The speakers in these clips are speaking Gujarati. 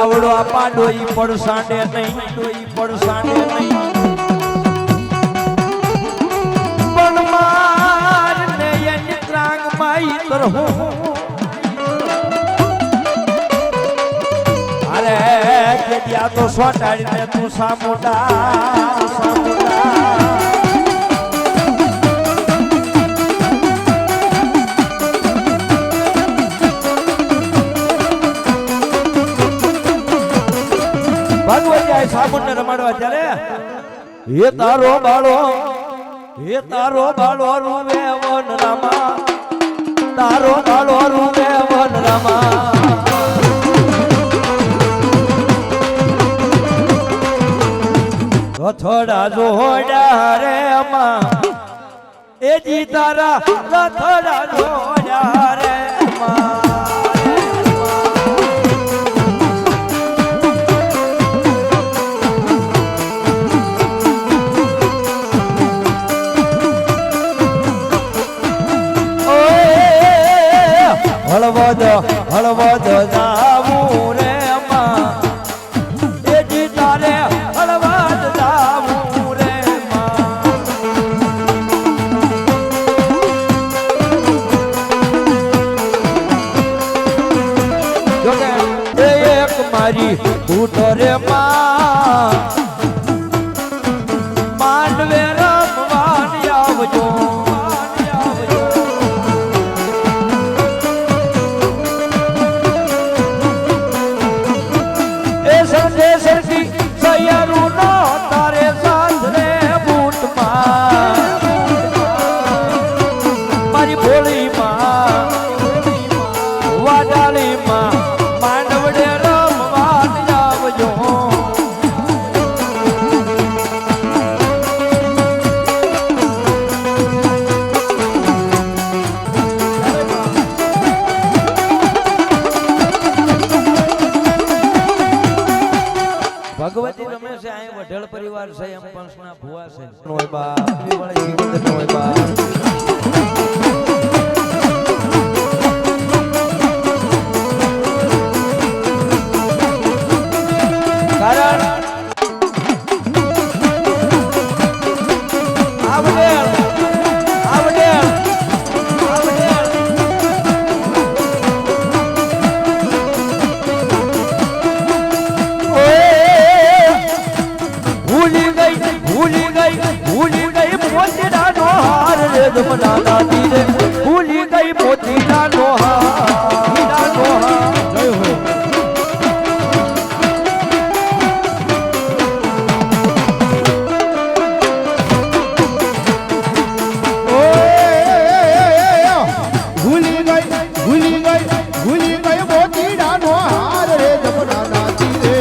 આવડો આપા ડોઈ પડસાડે નહીં પણ માર ને એની ત્રાંગ માઈ તરહું અરે કે ત્યાં તો સોટાડીને તું સામોટા ભગવતી આ સાબુને રમાડવા ચાલે હે તારો બાળો રૂવે વન રામા તારો બાળો રૂવે વન રામા રથડા જોડ્યા રે માં એ જી તારા રથડા જોડ્યા રે માં હળવદ જાવું રે માં એ જી તારે હળવદ જાવું રે માં જોકે એક મારી ફૂટ રે માં માંડવે રમવાની આવજો ભગવતી રમે છે આ વઢેળ પરિવાર છે એમ પંચના ભુવા છે નોય બા વાળી જીવન નોય બા કારણ જમના તીરે ભૂલી ગઈ મોતીના નોહા જય હો ભૂલી ગઈ મોતીના નોહા રે જમના તીરે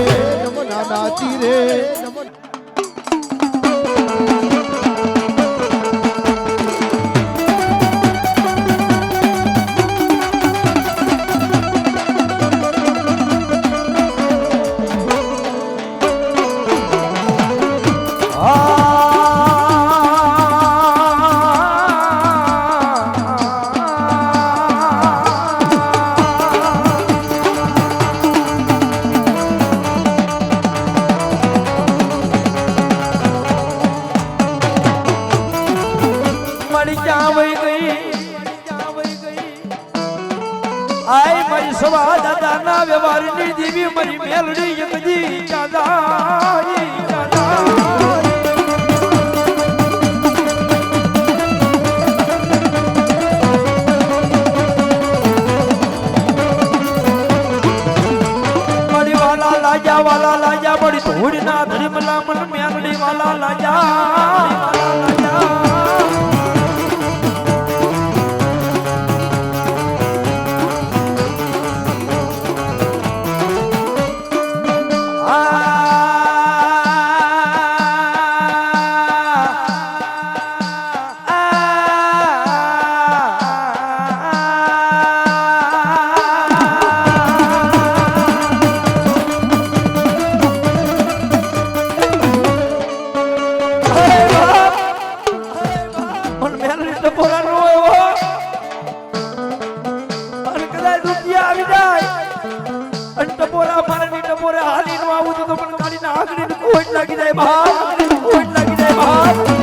આય મારી સવા દાદાના વ્યવહારની દેવી મારી મેલડી જગજી દાદાઈ મારી વાલા લાજા બડી ધૂળના ધરીમલા મન મેલડી વાલા લાજા લાગી જાય બાપ ખોટ લાગી જાય બાપ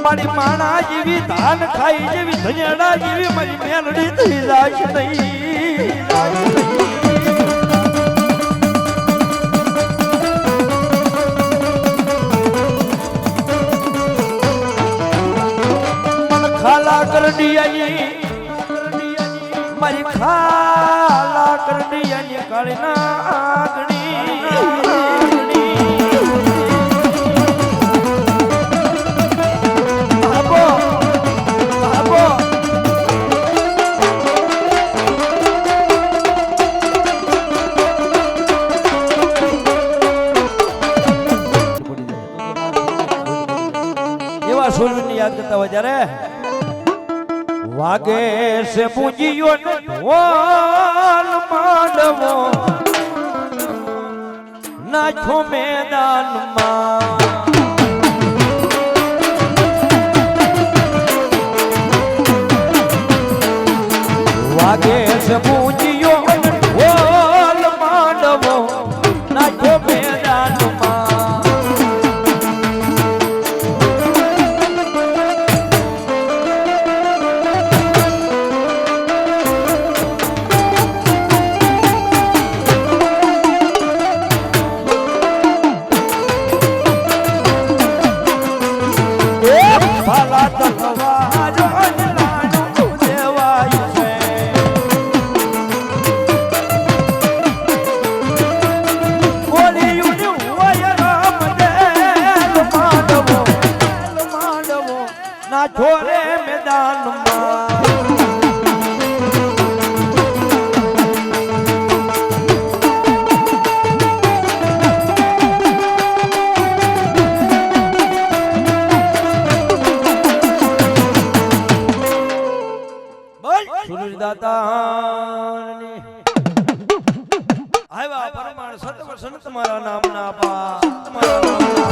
મારી માણા જેવી ધાન ખાઈ જેવી ધનિયાડા જેવી મારી મેલડી થઈ જાય નહીં મન ખાલા કરડિયાની મારી ખાલા કરડિયાની કાળના આગણી વાગે છે પૂજીયો ને ઢોલ માંડવો નાખો મેદાનમાં વાગે છે પૂજીયો ને ઢોલ માંડવો નાખો મેદાનમાં છોરે મેદાનમાં સુરદાતાની આવ્યા પરમાણ સતવ સંત મારા નામના પા તમારા નામના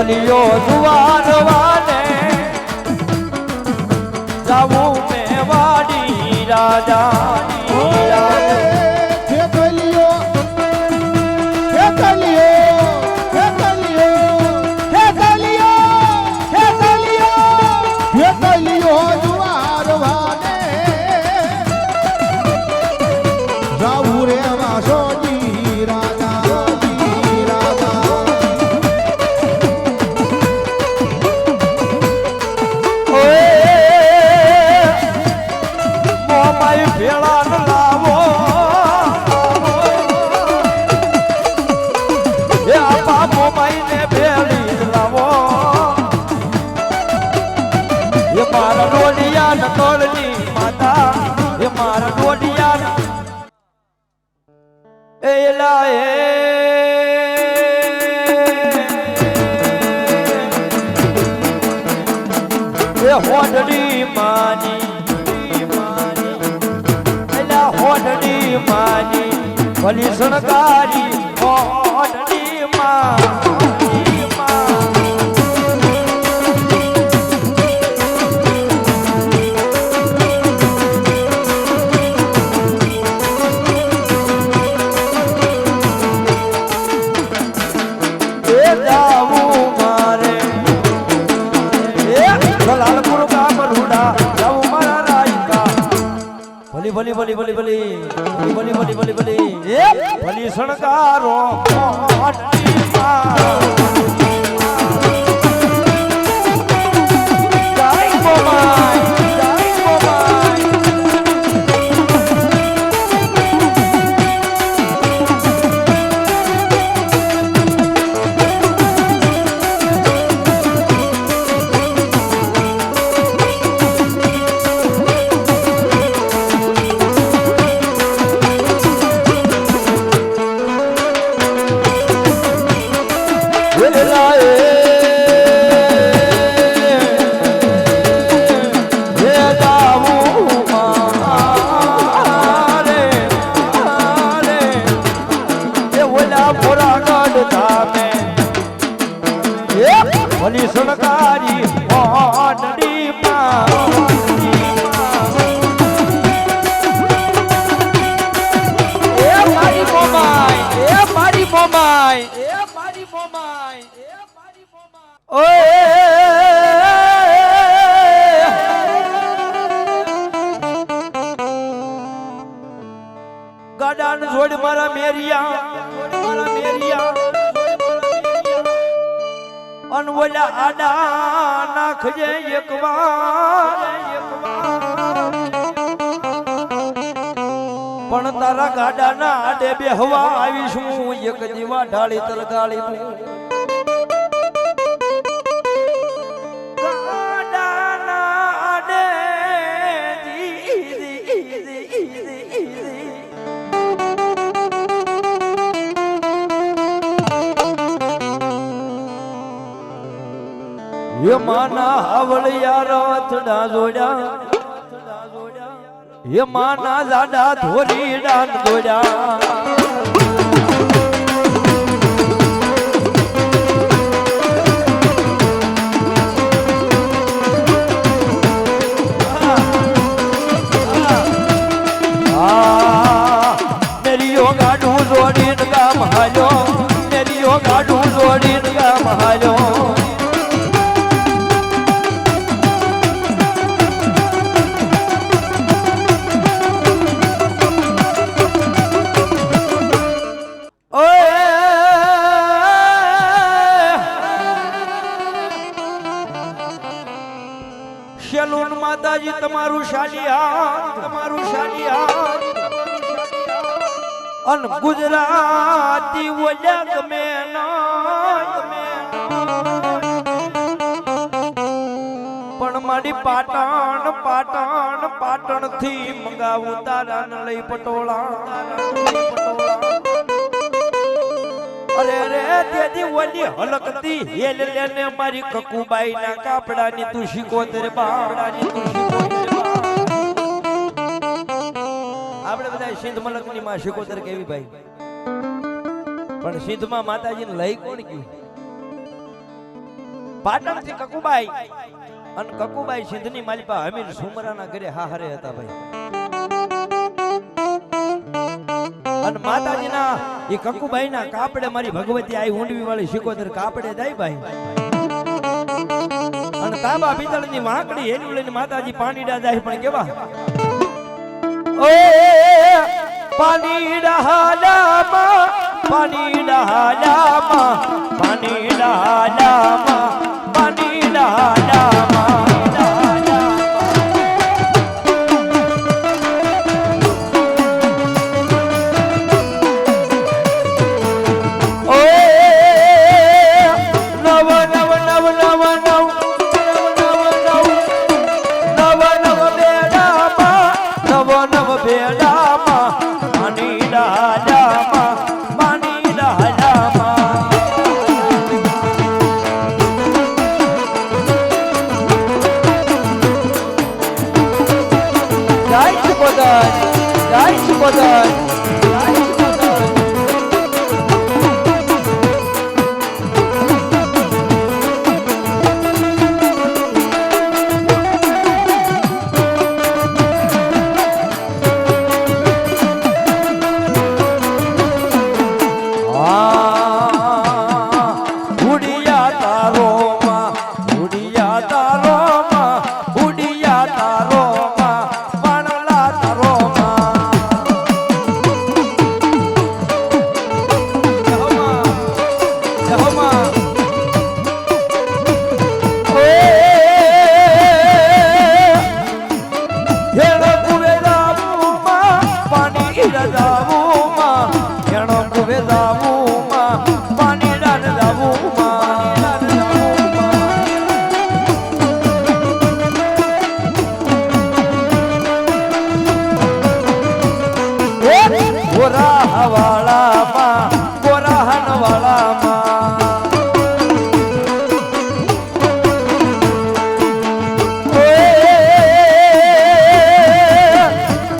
દલિયો જુવાર વાને જાવું મે વાડી રાજાની હોડડી માની એલા હોડડી માની ભલી સણકારી હોડડી માની ભલી ભલી ભલી ભલી ભલી ભલી ભલી ભલી ભલી એ ભલી સણકારો ભલી સણકારી ઓડડી એ મારી મોમાઈ એ મારી મોમાઈ એ મારી મોમાઈ એ મારી મોમાઈ ઓય ગાડાન છોડ મારા મેરિયા અનવલા આડા નાખજે એકવાર પણ તારા ગાડાના આડે બેહવા આવીશ હું એક દીવા ઢાળી તલગાળી ગાડાના આડે ये माना हवलिया रथड़ा जोड़ा ये माना जाडा धोरी डान जोड़ा मेरी यो गाडू जोड़ी गाम हालो मेरी यो गाडू जोड़ी गाम हालो શેલુન માતાજી તમારું શાલિયા અન ગુજરાતી ઓલ્યા ગમે પણ મારી પાટણ થી મંગાવું તારા ન લઈ પટોળા અરે તેદી ઓલી હલકતી હેલ લેને મારી કકુબાઈ ના કાપડાની તું શીકોતર બાવડાની તું શીકોતર આપણે બધા સિંધ મલકની માં શીકોતર કેવી ભાઈ પણ સિંધમાં માતાજીને લઈ કોણ ગયું પાટણ થી કકુબાઈ અને કકુબાઈ સિંધની માલિપા હમીર સુમરાના ઘરે હાહરે હતા ભાઈ અને માતાજીના એ કકુબાઈના કાપડે મારી ભગવતી આઈ ઊંડવી વાળી શિકોતર કાપડે જાય ભાઈ અને તાબા પિત્તળની વાંકડી હેલી લઈને માતાજી પાણીડા જાય પણ કેવા ઓય પાણીડા હાલામાં પાણીડા હાલામાં પાણીડા હાલામાં પાણીડા હાલામાં તારો જાવું માં એનો કુવે જાવું માં પાણી ડાન જાવું ગોરા હવાળામાં ગોરા હનવાળામાં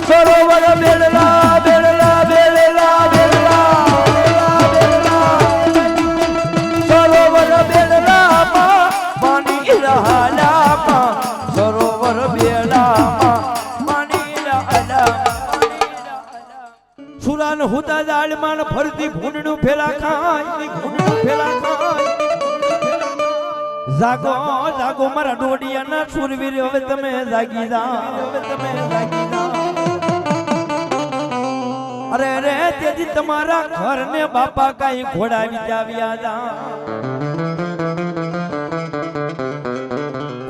સરોવર બેડલા બેડલા બેડલા બેડલા સરોવર બેડલામાં પાણી રહાલામાં સરોવર બેડલામાં પાણી રહાલામાં સુરાન હુતા જાળમાં ફરતી ભૂંડનું ફેલા ખાય ભૂંડનું ફેલા ખાય જાગો જાગો મારા ડોડિયાના સુરવીર હવે તમે જાગી જાઓ હવે તમે જાગી જાઓ અરે રે તેથી તમારા ઘરને બાપા કાઈ ઘોડા વિચાવ્યા જા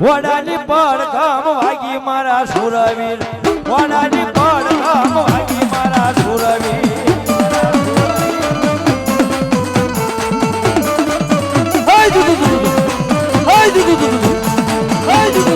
ઘોડાની પડઘમ વાગી મારા સુરવીર ઘોડાની પડઘમ વાગી મારા સુરવીર હાય દુદુ હાય દુદુ હાય દુદુ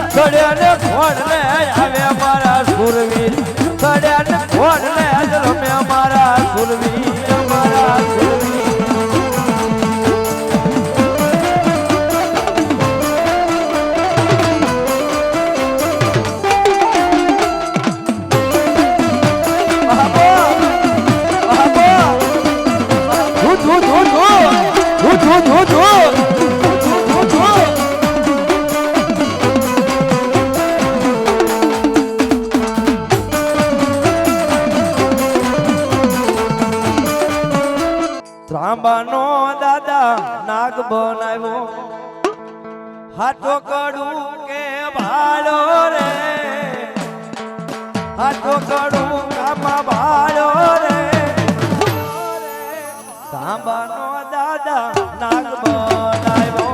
સડ્યાને ઘોડને આવે મારા સુરવીર સડ્યાને ઘોડને રમે મારા સુરવીર મારા સુરવીર ત્રાંબાનો દાદા નાગ બનાવ્યો હાથો કડું કે ભાળો રે હાથો કડું કામા ભાળો રે ત્રાંબાનો દાદા નાગ બનાવ્યો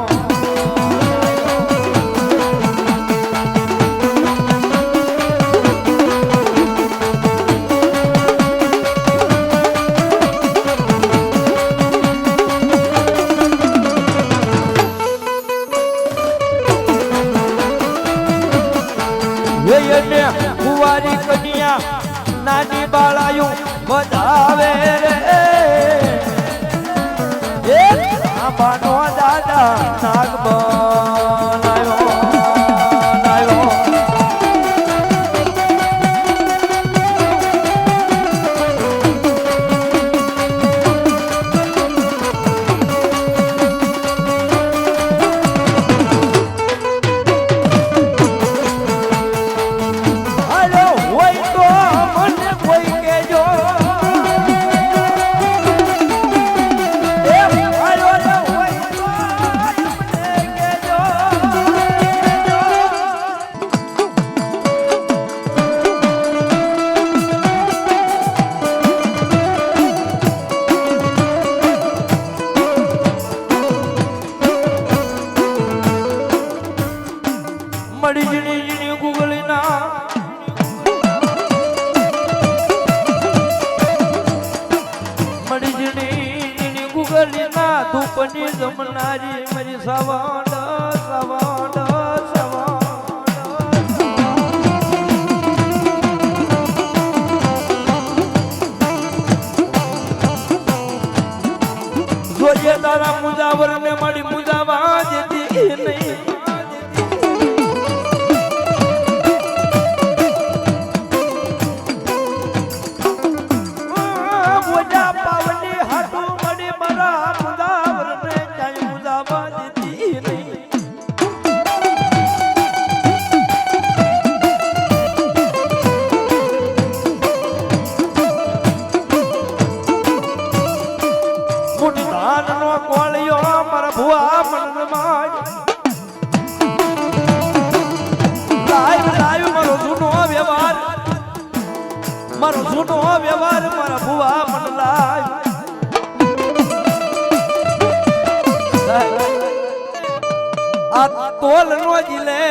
કુંવારી કન્યા નાની બાળાયું વધાવે રે આંબાનો દાદા નાગ બનાવ્યો મળી જીણી જીણી ગુગલીના મળી જીણી જીણી ગુગલીના ધૂપની જમનારી મારી સવાડ સવાડ સવાડ જોઈએ તારા મુજાવર ને મારી મુજાવા દેતી નહીં પાવની હાટું મળી મારા મુજાવર ને કઈ મુજાવા દેતી નહીં મારો જૂનો વ્યવહાર મારા ભુવા મનલાય આ તોલ નો જીલે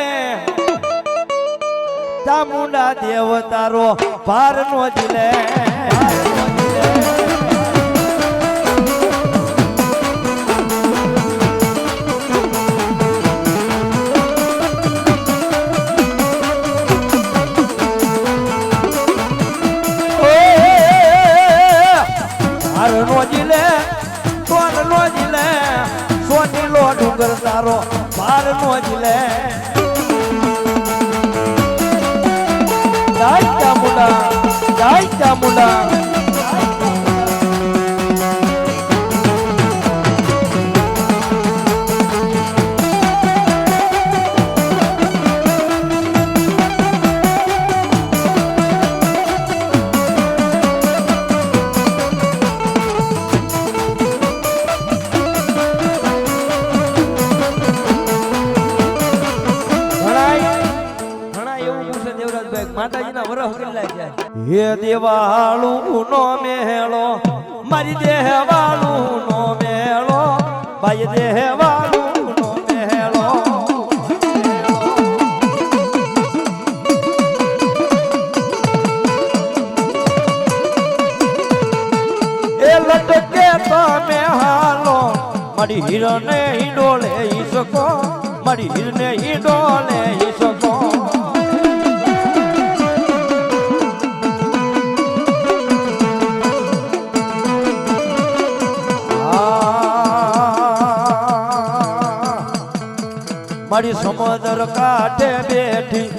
ચામુંડા દેવ તારો ભાર નો જીલે ડુંગર તારો ભાર નો જીલે જય ચામુંડા જય ચામુંડા માતાજીના વરહ કેટલા જાય હે દેવાળું નો મેળો મારી દેહવાળું નો મેળો ભાઈ દેહવાળું નો મેળો એ લટકે તમે હાલો મારી હીરને હિંડોળે ઈ શકો મારી હીરને હિંડોળે ઈ શકો મારી સમુદ્ર કાંઠે બેઠી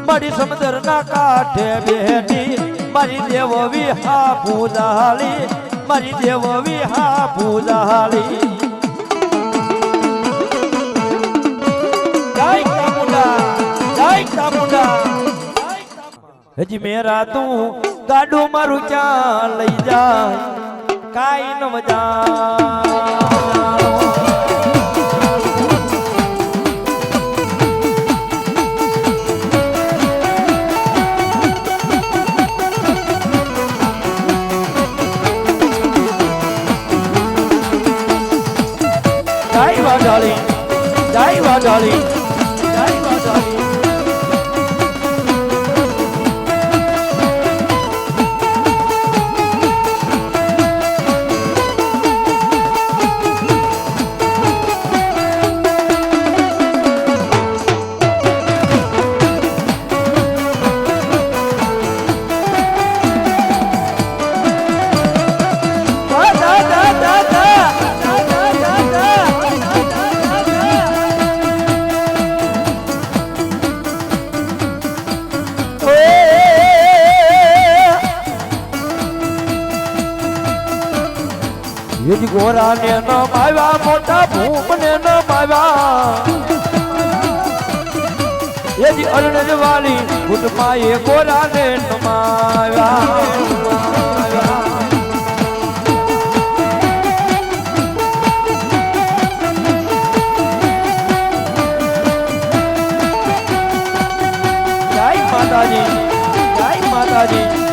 મારી સમુદ્ર ના કાંઠે બેઠી મારી દેવ વિહા પૂજાળી મારી દેવ વિહા પૂજાળી જય ચામુંડા જય ચામુંડા હજી મેરા તું ગાડું મારું ક્યાં લઈ જાય કાઈ ન મજા darling, die my darling, die my darling. યજી ગોરા ને ન માવ્યા મોટા ભૂમ ને ન માવ્યા યજી અરુણ વાલી ગુટમાં એ ગોરા ને ન માવ્યા જય માતાજી જય માતાજી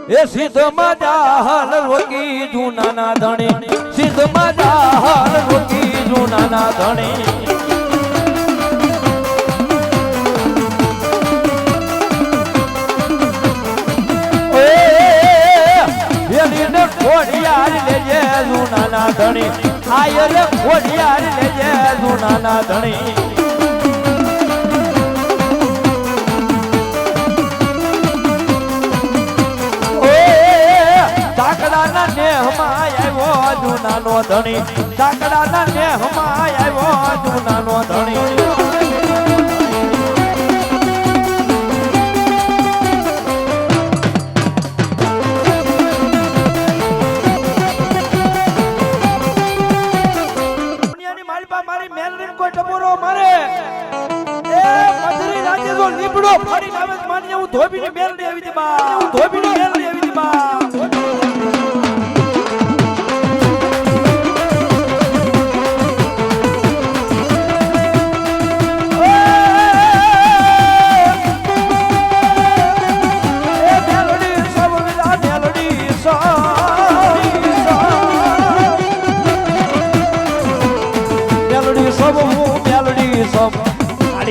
એ સિદ્ધ મજાહલ રોકી જૂનાના ધણી સિદ્ધ મજાહલ રોકી જૂનાના ધણી વેલીને ખોડિયાર લેજે જૂનાના ધણી આયર ખોડિયાર લેજે જૂનાના ધણી સાકડાના નેહમાં આવ્યો જૂનાનો ધણી સાકડાના નેહમાં આવ્યો જૂનાનો ધણી ફાડીને આવે છે માની હું ધોબીની મેલડી આવી હતી બા હું ધોબીની મેલડી આવી હતી બા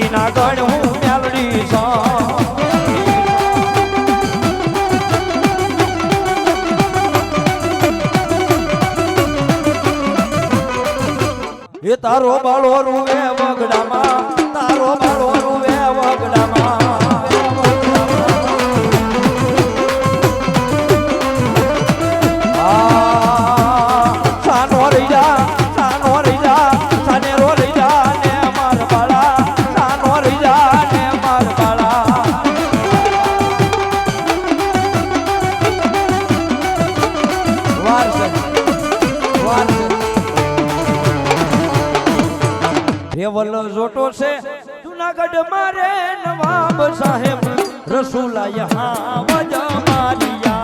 ના ગણ હું મેલડી એ તારો બાળો રૂવે વગડામાં તારો બાળો રૂવે વગડામાં સાનો રહી જા સાને રો રહી જા ને માર બાળા રેવલ જોટો છે જુનાગઢ મારે નવાબ સાહેબ રસુલા યહાં વજમાલિયા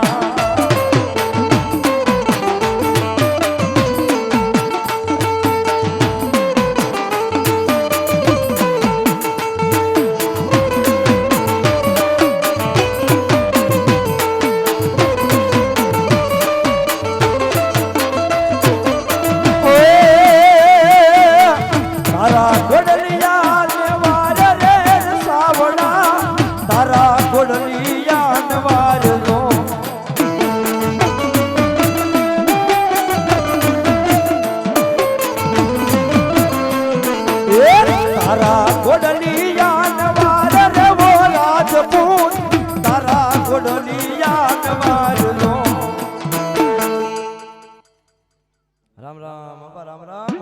રામ રામ બાપા રામ રામ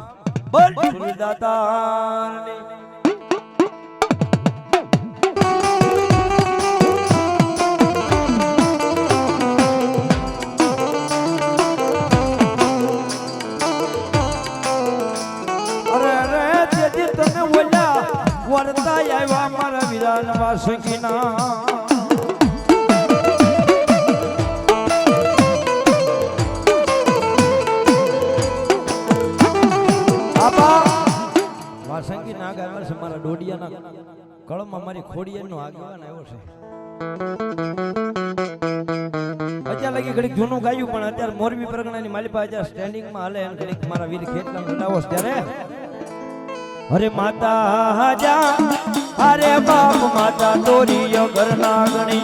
બોલ સુરદાતાની અરે રે જેદી તને ઓલા વરતા આવ્યા મારા વિરાન વાસકીના વાસંગી નાગ આવ્યા છે મારા ડોડિયાના કળમાં મારી ખોડિયાનો આગેવાન આવ્યો છે અત્યારે લગી ઘડીક જૂનું ગાયું પણ અત્યારે મોરબી પરગણાની માલિપા અત્યારે સ્ટેન્ડિંગમાં હાલે એમ ઘડીક મારા વીર ખેતલા બનાવો ત્યારે અરે માતા જા અરે બાપ માતા તોરી ઘરના ગણી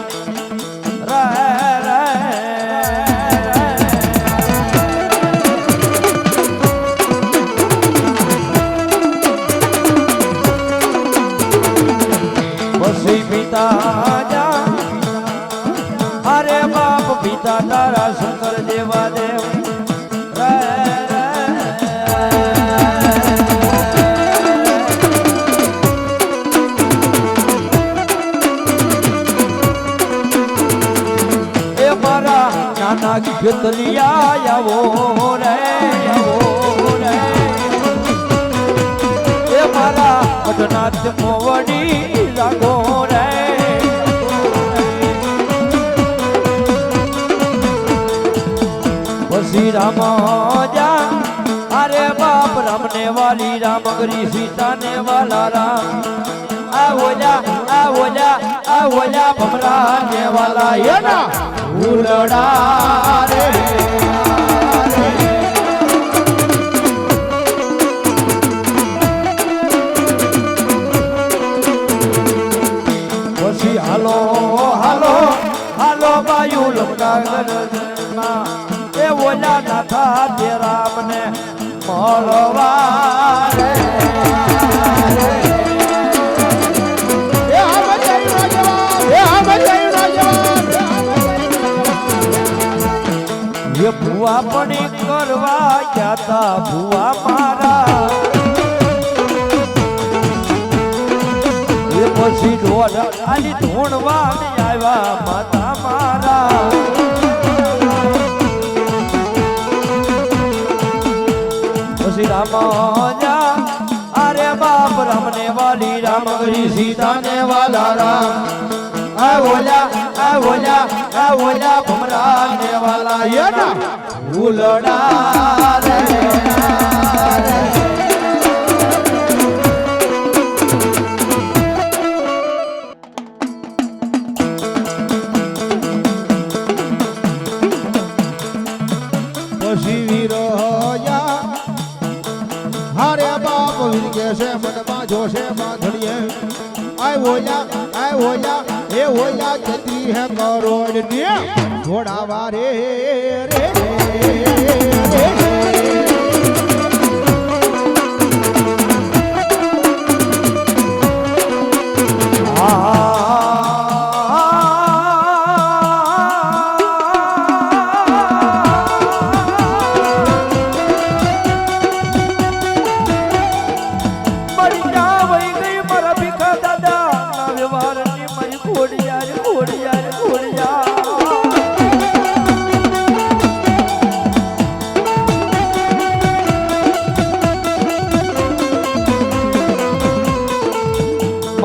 રે રે પિતા જા અરે બાપ પિતા તારા શંકર દેવા દેવ એ મારા નાના ખેતલિયા આવો રે એ મારા પટનાથ મોવડી લાગો રે પછી રામ જા અરે બાપ રામને વાલી રામગરી સીતાને વાલા રામ આ ઓલા ભમરા ને વાલા એના ઉલડા રે પછી હાલો હાલો હાલો બાયુ લમડા ગરજમાં એ ઓલા નાથા તે રામને મળવા રે એ ભુવા પણ કરવા ગયા તા ભુવા મારા એ પછી ઢોળ આલી ધોણવા આવ્યા માતા મારા પછી રામ જા અરે બાપ રામને વાલી રામ કરી સીતાને વાલા રામ આ ઓલા ભમરા ને વાલા એના ઉલડા રે પછી વીરોયા હારે બાપ વીર કે છે મનમાં જોશે બાંધડીએ આય ઓયા એ ઓયા જતી હે કરોડ ને ઘોડાવા રે રે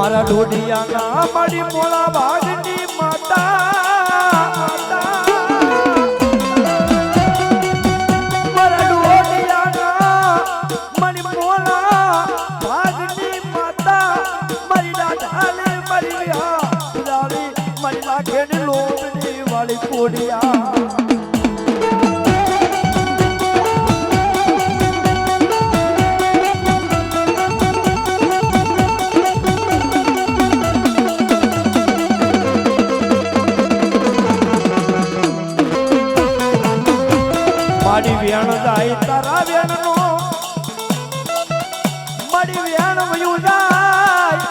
મારા ડોડિયાના મારી મોળા ભાગની માતા મારા ડોડિયાના મારી મોળા ભાગની માતા મારી દાદાને મારી વિહારી મારી લાખેની લોભની વાળી કોડિયા મારી વેણ જાય તારા વેણ નો મારી વેણ વયું જાય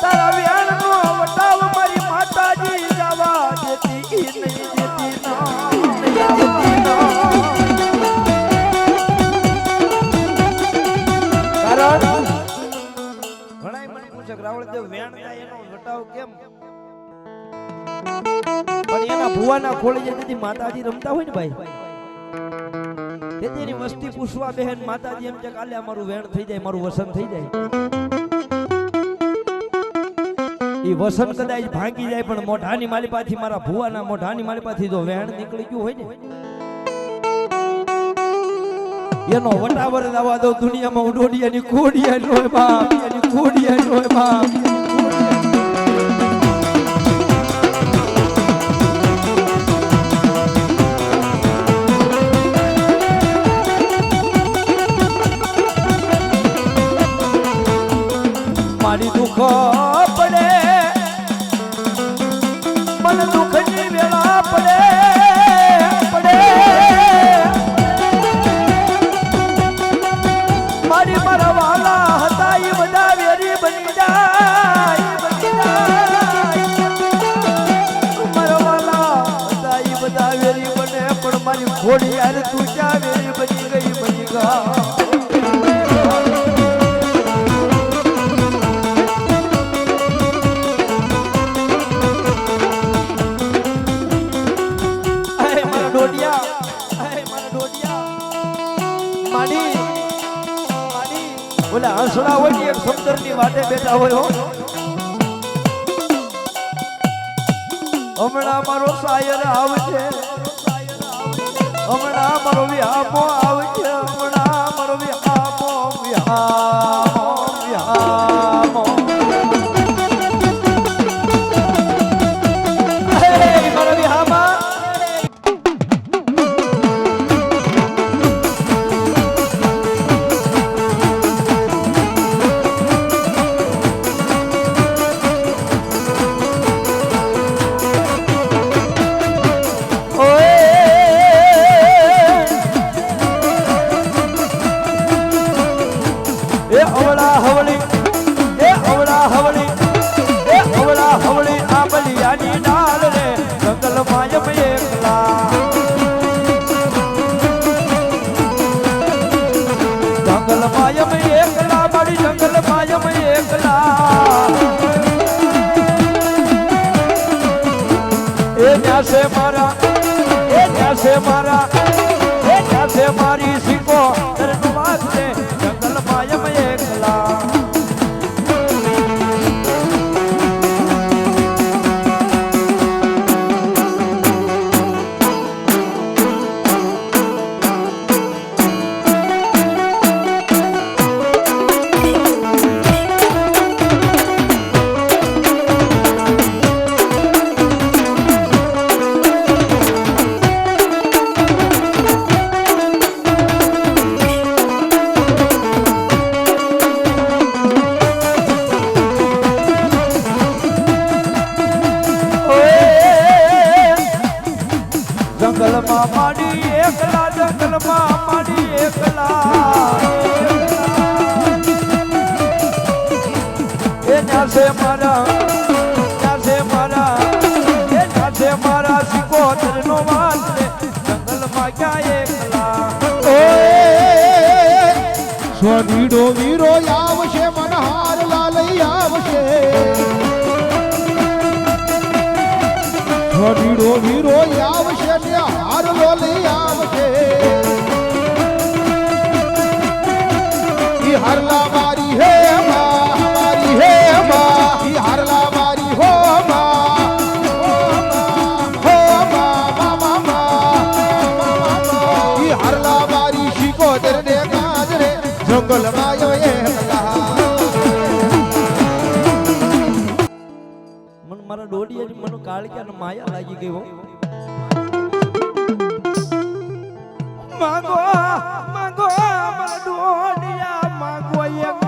તારા વેણ નો વટાવ મારી માતાજી જવા દેતી નહીં દેતી કારણ ઘણા મને પૂછે રાવળદેવ વેણ જાય એનો વટાવ કેમ પણ એના ભુવાના ખોળે જેથી માતાજી રમતા હોય ને ભાઈ તેથી એની મસ્તી પૂછવા બહેન માતાજી એમ કે કાલે અમારું વેણ થઈ જાય મારું વસન થઈ જાય ઈ વસન કદાચ ભાંગી જાય પણ મોઢાની માલિપાથી મારા ભુવાના મોઢાની માલિપાથી જો વેણ નીકળી ગયું હોય ને એનો વટાવર દાવા દો દુનિયામાં ઉડોડિયાની કોડિયા નો બાપ એની કોડિયા નો બાપ મારી દુઃખ પડે મને દુઃખની વેળા પડે મારી મારા વાલા હતા એ બધા વેરી બની જાય મારા વાલા હતા એ બધા વેરી બને પણ મારી ઘોડી યાર તું ક્યાં વેરી બની ગઈ ઓલા હંસડા હોય ને એક સમુદ્રની વાટે બેઠા હોય હમણાં મારો શાયર આવશે હમણાં મારો વિહામો આવશે હમણાં મારો વિહામો મારો વિહામા મારી શીખો જંગલ માયમ એકલા જંગલમાં માડી એકલા જંગલમાં માડી એકલા એ નાસે મારા સિકોતરનો વાસ રે જંગલમાં ક્યાં એકલા સ્વવીડો વીરો આવશે મનહાર લાલઈ આવશે સ્વવીડો વીરો આવશે ને હાર લોલઈ આવશે ઈ હરલા મારી હે માં મારી હે માં ઈ હરલા મારી હો માં હો માં ઈ હરલા મારી શિકોતર ને ગાજરે જંગલ માયો એકલા મન મારા ડોડિયા મને કાળિયા માયા લાગી ગઈ હો માંગો માંગો મારા ડોડિયા માંગો એક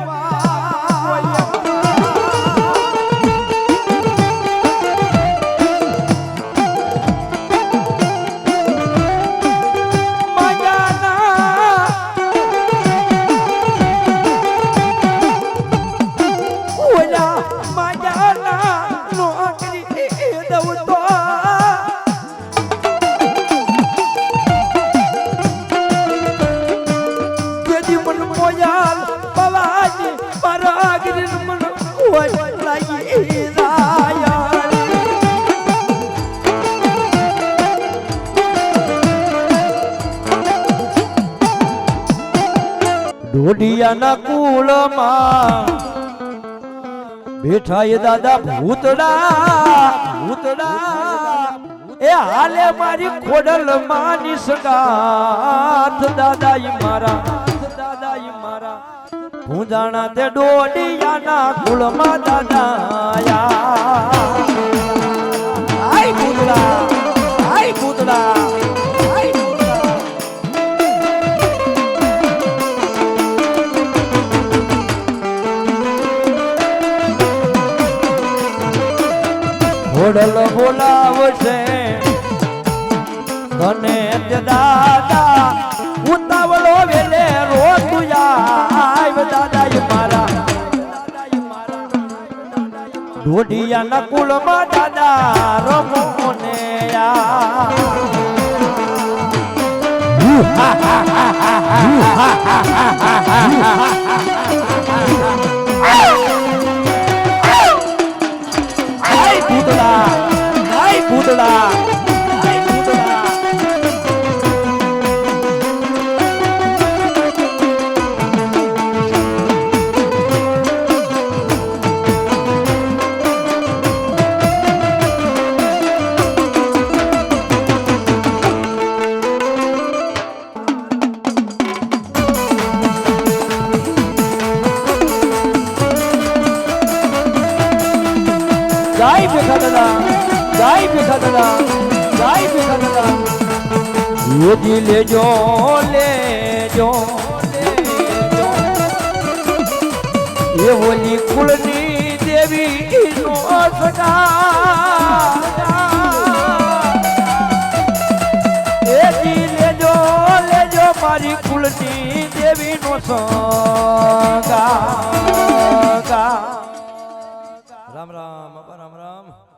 ઢોડિયાના કુળમાં બેઠા એ દાદા ભૂતડા એ હાલે મારી ખોડલ માની સગાથ દાદા ઈ મારા ભૂંજાણા તે ઢોડિયાના કુળમાં દાદા આય ભૂતડા ઘોડલ બોલાવશે તને તે દાદા ઉતાવળો વેલે રોતુયા દાદા મારા ઢોડિયાના કુળમાં દાદા રમોને ભૂતડા જય ભેખા દાદા યોજી લેજો એ ઓલી કુળની દેવી નો સગા એજી લેજો મારી કુળની દેવી નો સગા રામ રામ રામ રામ